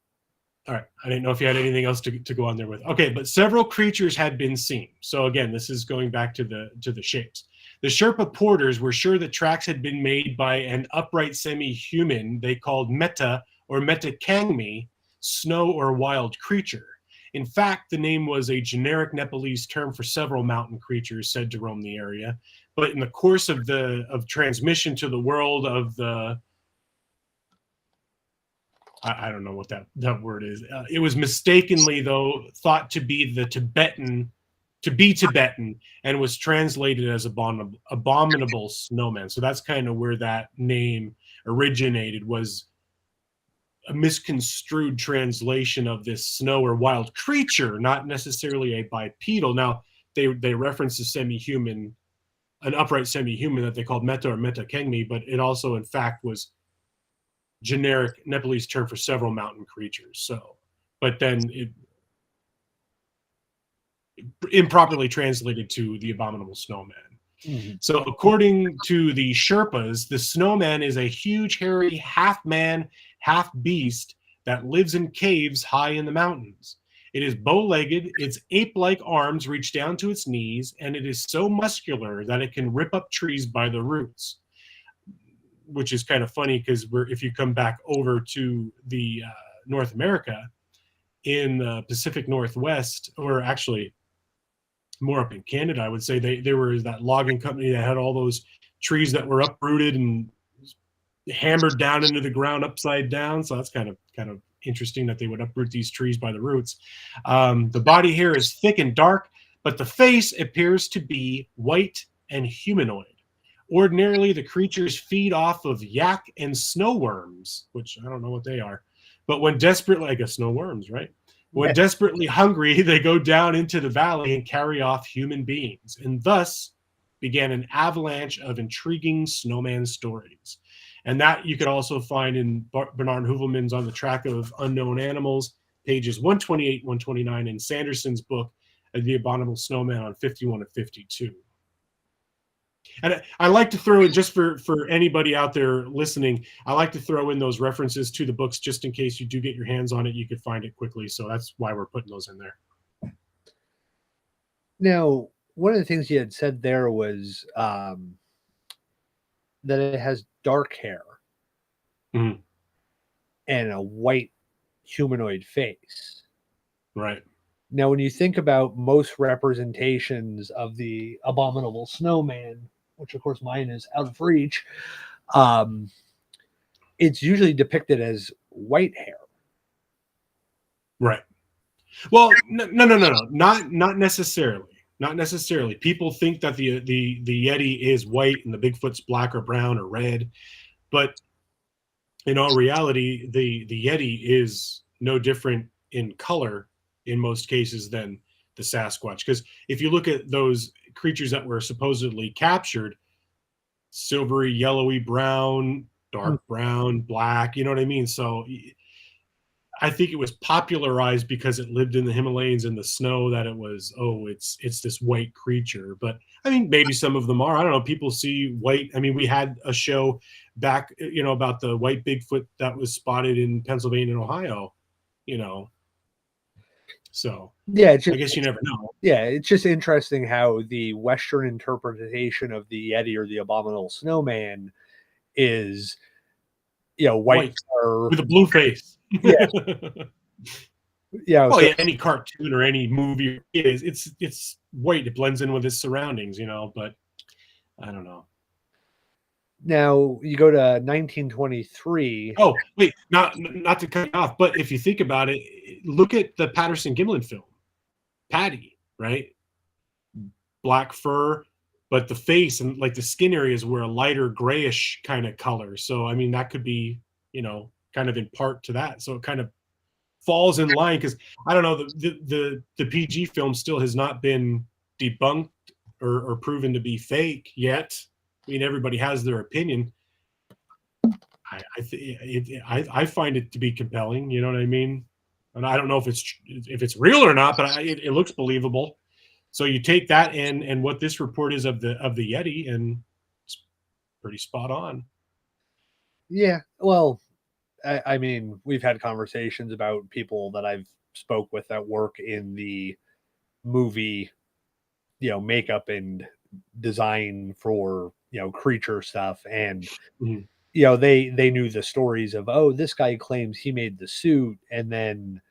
All right. I didn't know if you had anything else to go on there with. Okay, but several creatures had been seen. So again, this is going back to the shapes. The Sherpa porters were sure that tracks had been made by an upright semi-human they called Meta or Metakangmi, snow or wild creature. In fact, the name was a generic Nepalese term for several mountain creatures said to roam the area. But in the course of transmission to the world of the I don't know what that word is. It was mistakenly, though, thought to be Tibetan, and was translated as abominable snowman. So that's kind of where that name originated, was a misconstrued translation of this snow or wild creature, not necessarily a bipedal. Now, they reference a semi-human, an upright semi-human that they called Meta or Metakengmi, but it also, in fact, was generic Nepalese term for several mountain creatures. So, but then it improperly translated to the abominable snowman. Mm-hmm. So, according to the Sherpas, the snowman is a huge, hairy, half man, half beast that lives in caves high in the mountains. It is bow-legged, its ape-like arms reach down to its knees, and it is so muscular that it can rip up trees by the roots. Which is kind of funny because if you come back over to the North America, in the Pacific Northwest, or actually more up in Canada, I would say there was that logging company that had all those trees that were uprooted and hammered down into the ground upside down. So that's kind of interesting that they would uproot these trees by the roots. The body hair is thick and dark, but the face appears to be white and humanoid. Ordinarily, the creatures feed off of yak and snow worms, which I don't know what they are. But when desperately, I guess snow worms, right? When desperately hungry, they go down into the valley and carry off human beings. And thus began an avalanche of intriguing snowman stories. And that you could also find in Bernard Heuvelmann's On the Track of Unknown Animals, pages 128, 129, and Sanderson's book, The Abominable Snowman, on 51 and 52. And I like to throw in, just for anybody out there listening, I like to throw in those references to the books just in case you do get your hands on it. You could find it quickly. So that's why we're putting those in there. Now, one of the things you had said there was that it has dark hair mm-hmm. and a white humanoid face. Right. Now, when you think about most representations of the abominable snowman, which of course mine is out of reach, it's usually depicted as white hair. Right. Well, no, not necessarily. Not necessarily. People think that the Yeti is white and the Bigfoot's black or brown or red, but in all reality, the Yeti is no different in color in most cases than the Sasquatch. Because if you look at those creatures that were supposedly captured, silvery, yellowy brown, dark brown, black, you know what I mean? So I think it was popularized because it lived in the Himalayas in the snow, that it was, it's this white creature. But I mean, maybe some of them are. I don't know. People see white. I mean, we had a show back, about the white Bigfoot that was spotted in Pennsylvania and Ohio, So yeah, I guess you never know. Yeah, it's just interesting how the Western interpretation of the Yeti or the abominable snowman is, white with a blue face. Yeah. Yeah, any cartoon or any movie it's white. It blends in with its surroundings, but I don't know. Now you go to 1923. Oh, wait, not to cut off, but if you think about it, look at the Patterson-Gimlin film, Patty, right? Black fur, but the face and like the skin areas were a lighter grayish kind of color. So I mean, that could be, kind of in part to that. So it kind of falls in line, because I don't know, the PG film still has not been debunked or proven to be fake yet. I mean, everybody has their opinion. I find it to be compelling. You know what I mean? And I don't know if it's real or not, but it looks believable. So you take that and what this report is of the Yeti, and it's pretty spot on. Yeah. Well, I mean, we've had conversations about people that I've spoke with that work in the movie, makeup and design for, creature stuff. And, Mhm. they knew the stories of, oh, this guy claims he made the suit. And then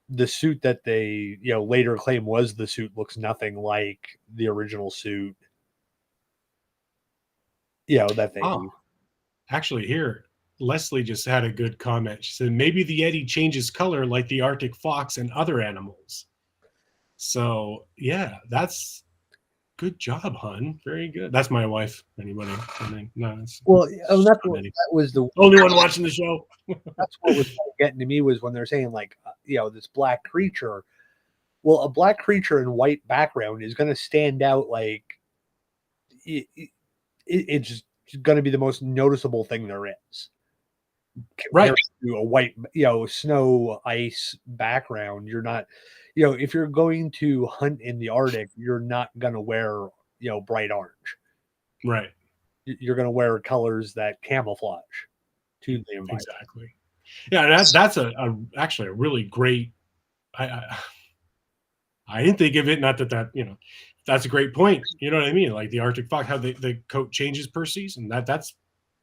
the suit that they, later claim was the suit looks nothing like the original suit, that they Oh, actually, here, Leslie just had a good comment. She said, maybe the Yeti changes color like the Arctic fox and other animals. So, yeah, that's good job, hun. Very good. That's my wife. Anybody? I mean, no, it's well, that's not what any. that was the Only one watching the show. that's what was kind of getting to me was when they're saying like this black creature. Well, a black creature in white background is going to stand out like it's just going to be the most noticeable thing there is Right. compared to a white snow ice background. You're not, if you're going to hunt in the Arctic, you're not going to wear bright orange. Right. You're going to wear colors that camouflage to the environment. Exactly. Yeah, that's actually a really great. I didn't think of it. Not that that's a great point. You know what I mean? Like the Arctic fox, how the coat changes per season. That's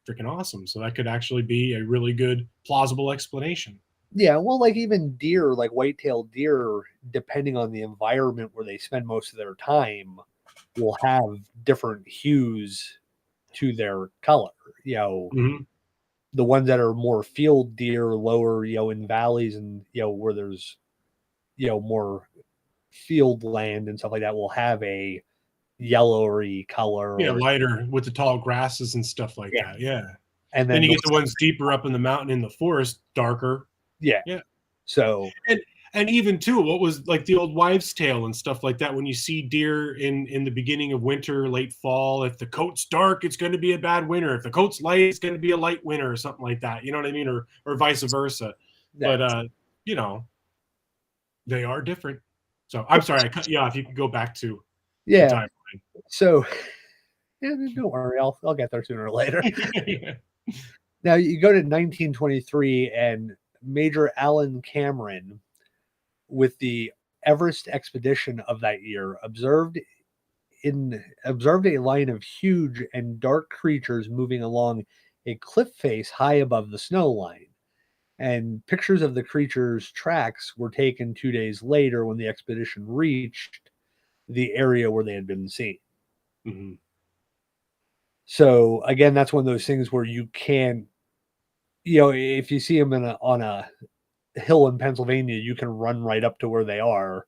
freaking awesome. So that could actually be a really good, plausible explanation. Yeah, well, like even deer, like white-tailed deer, depending on the environment where they spend most of their time, will have different hues to their color. Hmm. The ones that are more field deer, lower, in valleys and where there's more field land and stuff like that, will have a yellowy color. Yeah, Or lighter with the tall grasses and stuff like yeah, that. Yeah. and Then then you get the ones deeper up in the mountain in the forest, darker. yeah. Yeah. So And even too, what was like the old wives' tale and stuff like that. When you see deer in the beginning of winter, late fall, if the coat's dark, it's going to be a bad winter. If the coat's light, it's going to be a light winter or something like that. You know what I mean, or vice versa. But that's you know, they are different. So I'm sorry, I cut you off. You can go back to the yeah. timeline. So yeah, don't worry, I'll get there sooner or later. Yeah. Now you go to 1923 and Major Alan Cameron with the Everest expedition of that year observed a line of huge and dark creatures moving along a cliff face high above the snow line. And pictures of the creatures' tracks were taken 2 days later when the expedition reached the area where they had been seen. Mhm. So again, that's one of those things where you can, if you see them on a hill in Pennsylvania, you can run right up to where they are.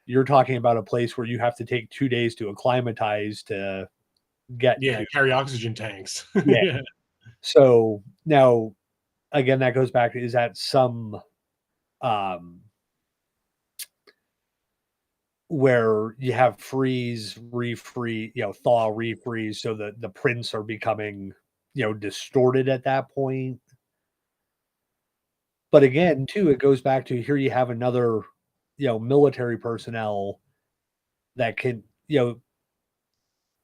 You're talking about a place where you have to take 2 days to acclimatize to get Yeah, to. carry oxygen tanks. Yeah. Yeah. So now, again, that goes back to is that some um, where you have freeze, refreeze, thaw, refreeze, so that the prints are becoming, distorted at that point. But again, too, it goes back to here you have another, military personnel that can,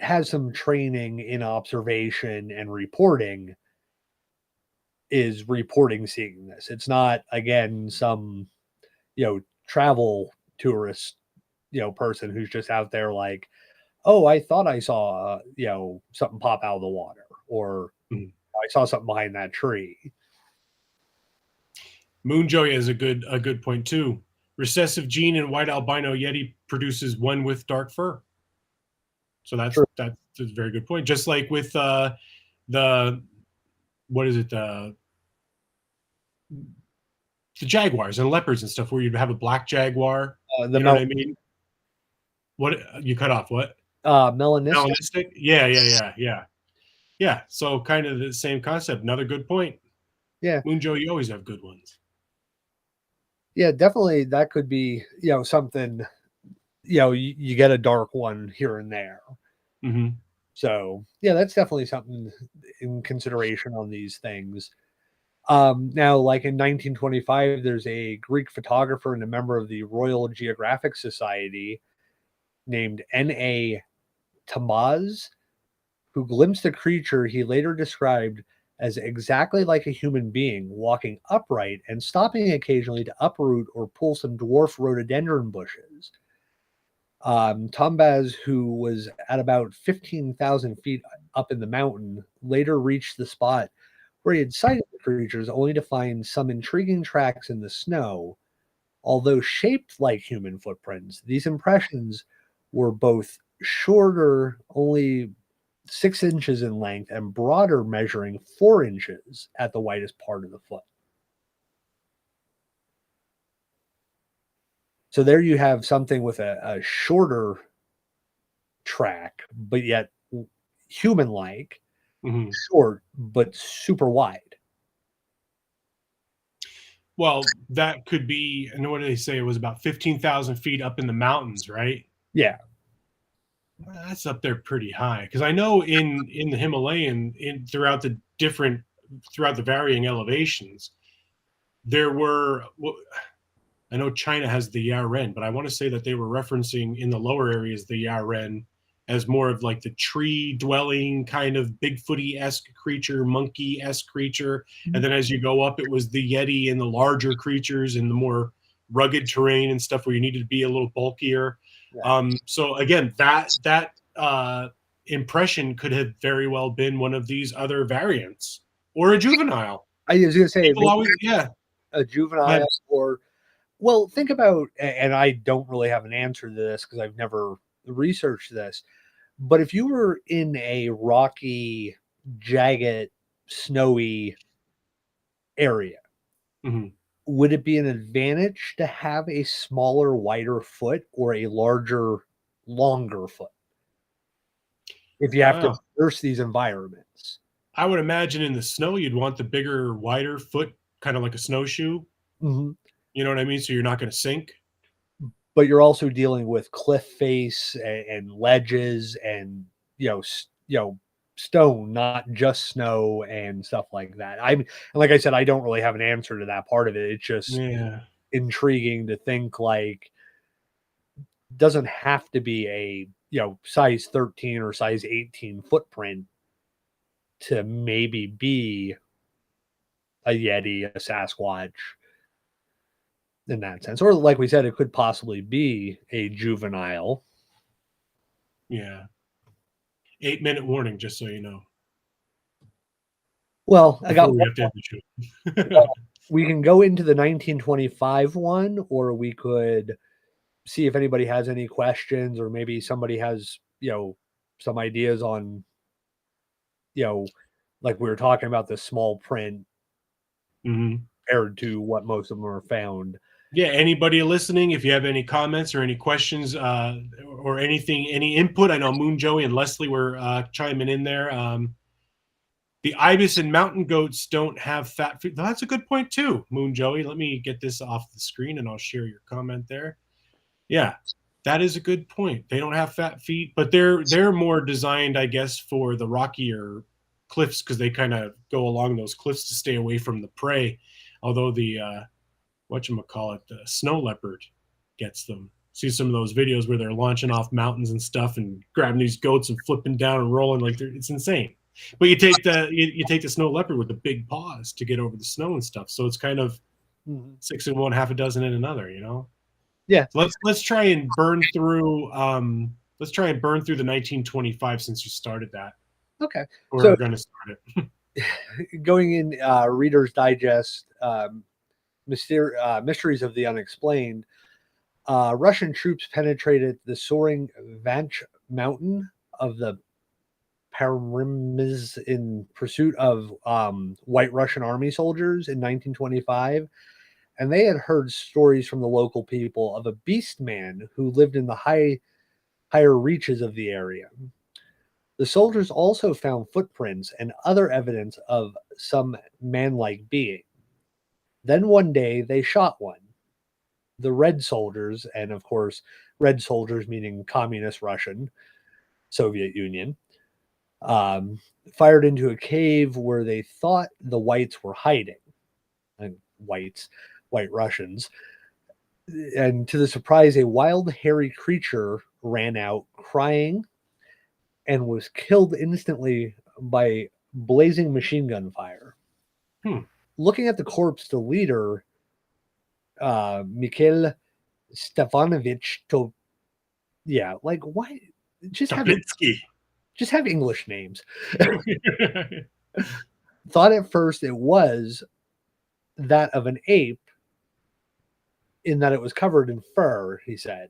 has some training in observation and reporting, is reporting seeing this. It's not again some, travel tourist, person who's just out there like, oh, I thought I saw, something pop out of the water, or Mhm. I saw something behind that tree. Moonjoy is a good point too. Recessive gene in white albino yeti produces one with dark fur. So True. that's a very good point. Just like with the what is it the jaguars and leopards and stuff, where you'd have a black jaguar. The You know what I mean? What you cut off? What melanistic. melanistic? Yeah. So kind of the same concept. Another good point. Yeah, Moonjoy, you always have good ones. yeah, definitely. That could be, something. You get a dark one here and there. Hmm. So yeah, that's definitely something in consideration on these things. Now, like in 1925, there's a Greek photographer and a member of the Royal Geographic Society named N.A. Tamaz, who glimpsed a creature he later described as exactly like a human being, walking upright and stopping occasionally to uproot or pull some dwarf rhododendron bushes. Tombaz, who was at about 15,000 feet up in the mountain, later reached the spot where he had sighted the creatures, only to find some intriguing tracks in the snow. Although shaped like human footprints, these impressions were both shorter, only 6 inches in length, and broader, measuring 4 inches at the widest part of the foot. So there you have something with a shorter track, but yet human like, short, but super wide. Well, that could be, and what did they say? It was about 15,000 feet up in the mountains, right? Yeah. That's up there pretty high. Because I know in the Himalayan, throughout the varying elevations, there were. Well, I know China has the Yaren, but I want to say that they were referencing in the lower areas the Yaren as more of like the tree dwelling kind of Bigfooty-esque creature, monkey-esque creature. And then as you go up, it was the Yeti and the larger creatures in the more rugged terrain and stuff where you needed to be a little bulkier. Yeah. So again, that impression could have very well been one of these other variants or a juvenile. I was going to say, People always, yeah. a juvenile, or, well, think about, and I don't really have an answer to this because I've never researched this, but if you were in a rocky, jagged, snowy area, would it be an advantage to have a smaller, wider foot or a larger, longer foot if you have to traverse these environments? I would imagine in the snow, you'd want the bigger, wider foot, kind of like a snowshoe. Mm-hmm. You know what I mean? So you're not going to sink. But you're also dealing with cliff face and ledges and, stone, not just snow and stuff like that. Like I said, I don't really have an answer to that part of it. It's just intriguing to think, like, doesn't have to be a, size 13 or size 18 footprint to maybe be a Yeti, a Sasquatch in that sense. Or like we said, it could possibly be a juvenile. Yeah. 8-minute warning, just so you know. Well, I got we have to end the show. We can go into the 1925 one, or we could see if anybody has any questions, or maybe somebody has, some ideas on, like we were talking about the small print compared to what most of them are found. Yeah, anybody listening, if you have any comments or any questions or anything, any input, I know Moon Joey and Leslie were chiming in there. The ibis and mountain goats don't have fat feet. That's a good point too, Moon Joey. Let me get this off the screen and I'll share your comment there. Yeah, that is a good point. They don't have fat feet, but they're more designed, I guess, for the rockier cliffs because they kind of go along those cliffs to stay away from the prey. Although the whatchamacallit, the snow leopard gets them. See some of those videos where they're launching off mountains and stuff and grabbing these goats and flipping down and rolling like it's insane. But you take the snow leopard with the big paws to get over the snow and stuff. So it's kind of 6 in one, half a dozen in another, Yeah. So let's try and burn through the 1925 since you started that. Okay. We're going to start it. Going in Reader's Digest, Mysteries of the Unexplained, Russian troops penetrated the soaring Vanch mountain of the Paramiz in pursuit of white Russian army soldiers in 1925, and they had heard stories from the local people of a beast man who lived in the higher reaches of the area. The soldiers also found footprints and other evidence of some man-like being. Then one day they shot one. The Red Soldiers, and of course, Red Soldiers meaning Communist Russian, Soviet Union, fired into a cave where they thought the whites were hiding. And white Russians. And to the surprise, a wild, hairy creature ran out crying and was killed instantly by blazing machine gun fire. Looking at the corpse, the leader, Mikhail Stefanovich, why? Just have English names. Thought at first it was that of an ape, in that it was covered in fur, he said.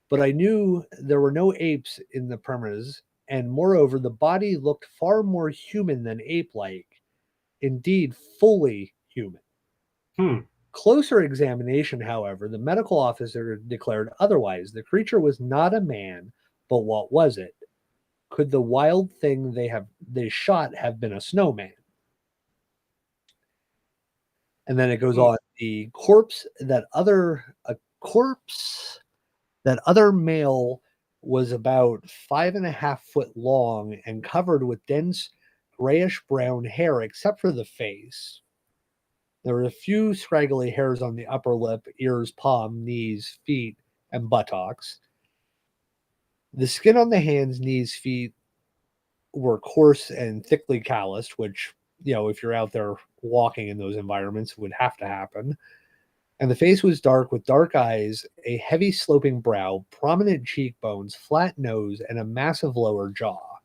But I knew there were no apes in the premises, and moreover, the body looked far more human than ape-like. Indeed, fully human. Closer examination, however, the medical officer declared otherwise. The creature was not a man, but what was it? Could the wild thing they shot have been a snowman? And then it goes on. A corpse that other male was about 5.5 foot long and covered with dense grayish brown hair, except for the face. There were a few scraggly hairs on the upper lip, ears, palm, knees, feet, and buttocks. The skin on the hands, knees, feet were coarse and thickly calloused, which, if you're out there walking in those environments, would have to happen. And the face was dark with dark eyes, a heavy sloping brow, prominent cheekbones, flat nose, and a massive lower jaw.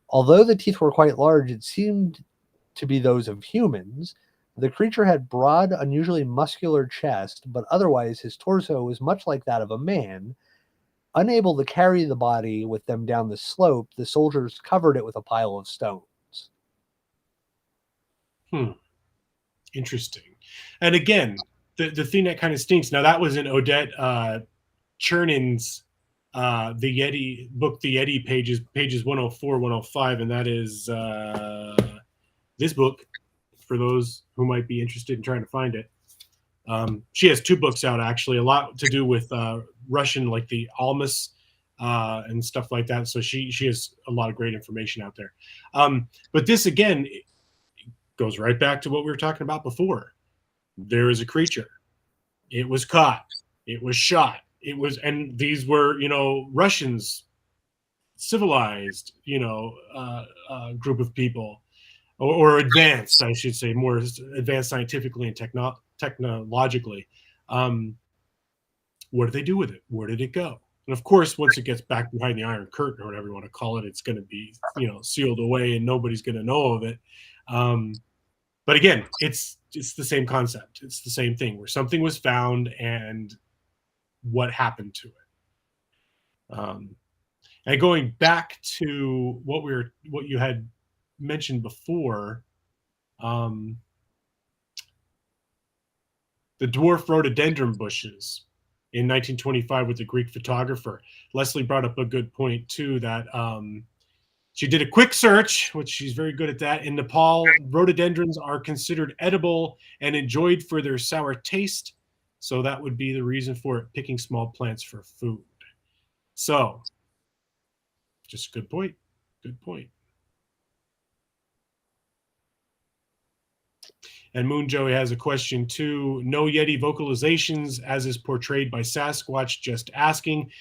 Although the teeth were quite large, it seemed to be those of humans. The creature had broad, unusually muscular chest, but otherwise his torso was much like that of a man. Unable to carry the body with them down the slope, the soldiers covered it with a pile of stones. Interesting. And again, the thing that kind of stinks. Now that was in Odette Chernin's the Yeti book, the Yeti pages 104, 105, and that is this book for those who might be interested in trying to find it. She has 2 books out, actually, a lot to do with Russian, like the Almas and stuff like that. So she has a lot of great information out there. But this, again, goes right back to what we were talking about before. There is a creature. It was caught. It was shot. And these were, Russians, civilized, group of people, or advanced, I should say, more advanced scientifically and technologically. What did they do with it? Where did it go? And of course, once it gets back behind the Iron Curtain, or whatever you want to call it, it's going to be, sealed away and nobody's going to know of it. But again, it's the same concept. It's the same thing, where something was found and what happened to it. And going back to what you had mentioned before, the dwarf rhododendron bushes in 1925 with the Greek photographer. Leslie brought up a good point too, that she did a quick search, which she's very good at that. In Nepal, rhododendrons are considered edible and enjoyed for their sour taste. So that would be the reason for it, picking small plants for food. So, just a good point. Good point. And Moon Joey has a question too. No Yeti vocalizations as is portrayed by Sasquatch, just asking.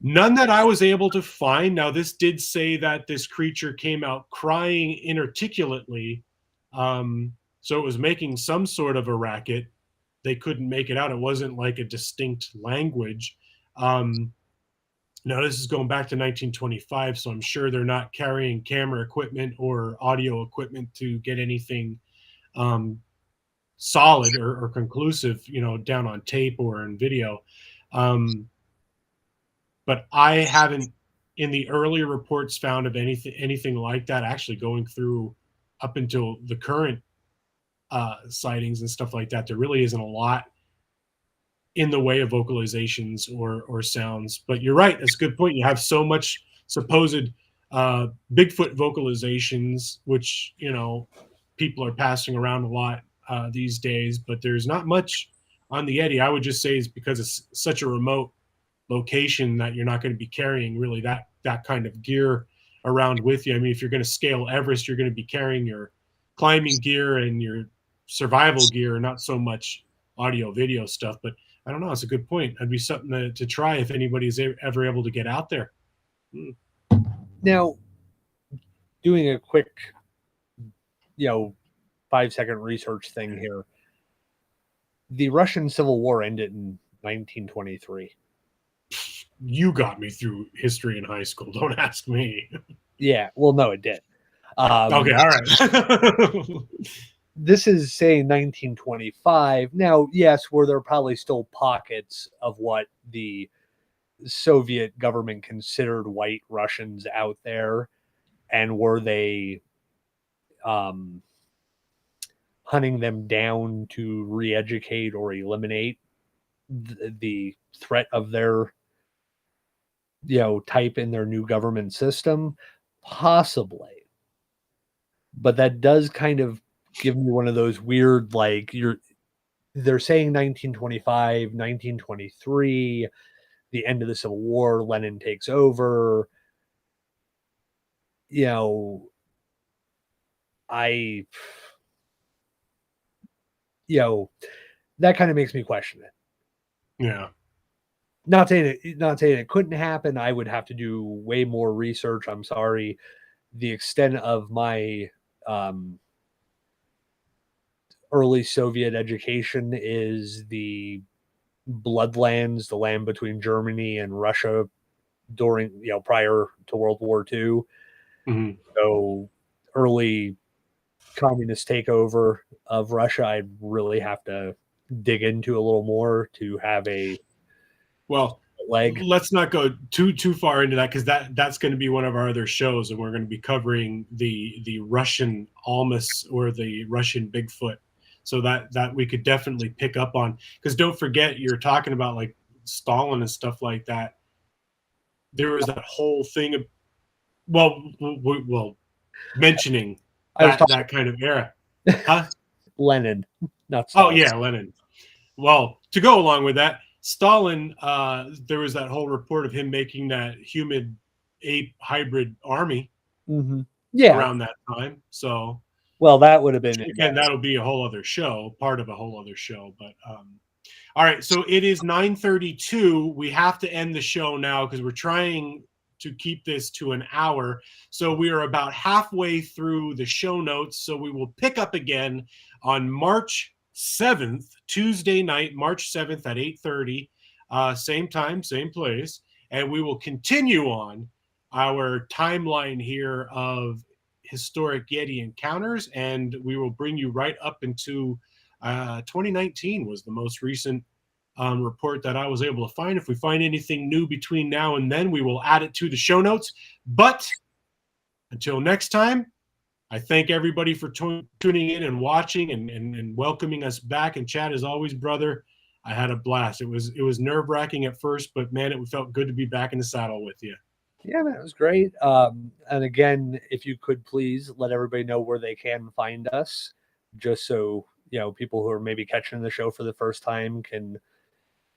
None that I was able to find. Now, this did say that this creature came out crying inarticulately. So it was making some sort of a racket. They couldn't make it out. It wasn't like a distinct language. Now, this is going back to 1925, so I'm sure they're not carrying camera equipment or audio equipment to get anything solid or conclusive, down on tape or in video. But I haven't, in the earlier reports, found of anything like that. Actually, going through up until the current sightings and stuff like that, there really isn't a lot in the way of vocalizations or sounds. But you're right, that's a good point. You have so much supposed Bigfoot vocalizations, which people are passing around a lot these days, but there's not much on the Yeti. I would just say it's because it's such a remote location that you're not going to be carrying really that kind of gear around with you. I mean, if you're going to scale Everest, you're going to be carrying your climbing gear and your survival gear, not so much audio video stuff. But I don't know, it's a good point. That'd be something to try if anybody's ever able to get out there. Now, doing a quick, 5-second research thing here. The Russian Civil War ended in 1923. You got me through history in high school. Don't ask me. Yeah, well, no, it did. Okay, all right. This is saying 1925. Now, yes, were there probably still pockets of what the Soviet government considered white Russians out there, and were they hunting them down to re-educate or eliminate the threat of their type in their new government system? Possibly. But that does kind of give me one of those weird, like, they're saying 1925, 1923, the end of the Civil War, Lenin takes over. I that kind of makes me question it. Yeah. Not saying it couldn't happen. I would have to do way more research. I'm sorry. The extent of my early Soviet education is the Bloodlands, the land between Germany and Russia during, prior to World War II. Mm-hmm. So early communist takeover of Russia, I'd really have to dig into a little more to have a leg. Let's not go too far into that, because that's going to be one of our other shows, and we're going to be covering the Russian Almas, or the Russian Bigfoot. So that we could definitely pick up on, because don't forget, you're talking about like Stalin and stuff like that. There was that whole thing of, mentioning that kind of era. Huh? Lenin, not Stalin. Oh yeah, Lenin. Well, to go along with that, Stalin, there was that whole report of him making that human ape hybrid army around that time. So, well, that would have been, again, that'll be a whole other show, part of a whole other show. But all right, so it is 9:32. We have to end the show now, because we're trying to keep this to an hour. So we are about halfway through the show notes. So we will pick up again on March 7th, Tuesday night, March 7th at 8:30, same time, same place. And we will continue on our timeline here of historic Yeti encounters, and we will bring you right up into 2019 was the most recent report that I was able to find. If we find anything new between now and then, we will add it to the show notes. But until next time, I thank everybody for tuning in and watching and welcoming us back. And Chad, as always, brother, I had a blast. It was nerve-wracking at first, but man, it felt good to be back in the saddle with you. Yeah, man, it was great. And again, if you could please let everybody know where they can find us, just so people who are maybe catching the show for the first time can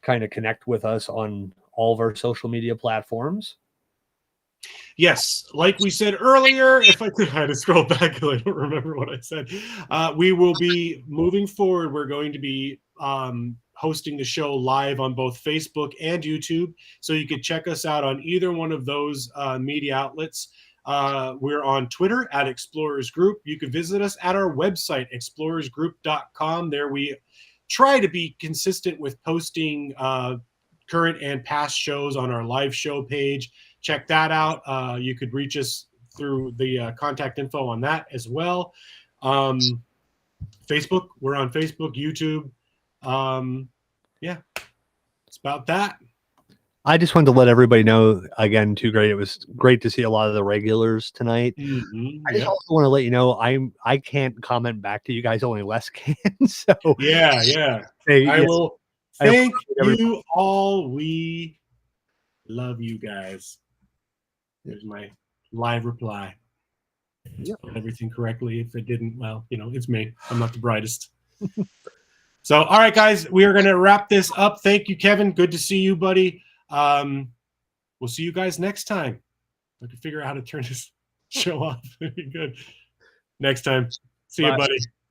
kind of connect with us on all of our social media platforms. Yes, like we said earlier, if I could, I had to scroll back because I don't remember what I said. We will be moving forward. We're going to be hosting the show live on both Facebook and YouTube, so you can check us out on either one of those media outlets. We're on Twitter at Explorers Group. You can visit us at our website, explorersgroup.com. There we try to be consistent with posting current and past shows on our live show page. Check that out. You could reach us through the contact info on that as well. Facebook, we're on Facebook, YouTube. Yeah, it's about that. I just wanted to let everybody know again, too. It was great to see a lot of the regulars tonight. Mm-hmm, I just also want to let you know I can't comment back to you guys. Only Les can. So yeah. I will thank you all. We love you guys. There's my live reply. Spelled everything correctly. If it didn't, well, it's me. I'm not the brightest. So, all right, guys, we are going to wrap this up. Thank you, Kevin. Good to see you, buddy. We'll see you guys next time. I can figure out how to turn this show off. Good. Next time. See you, buddy.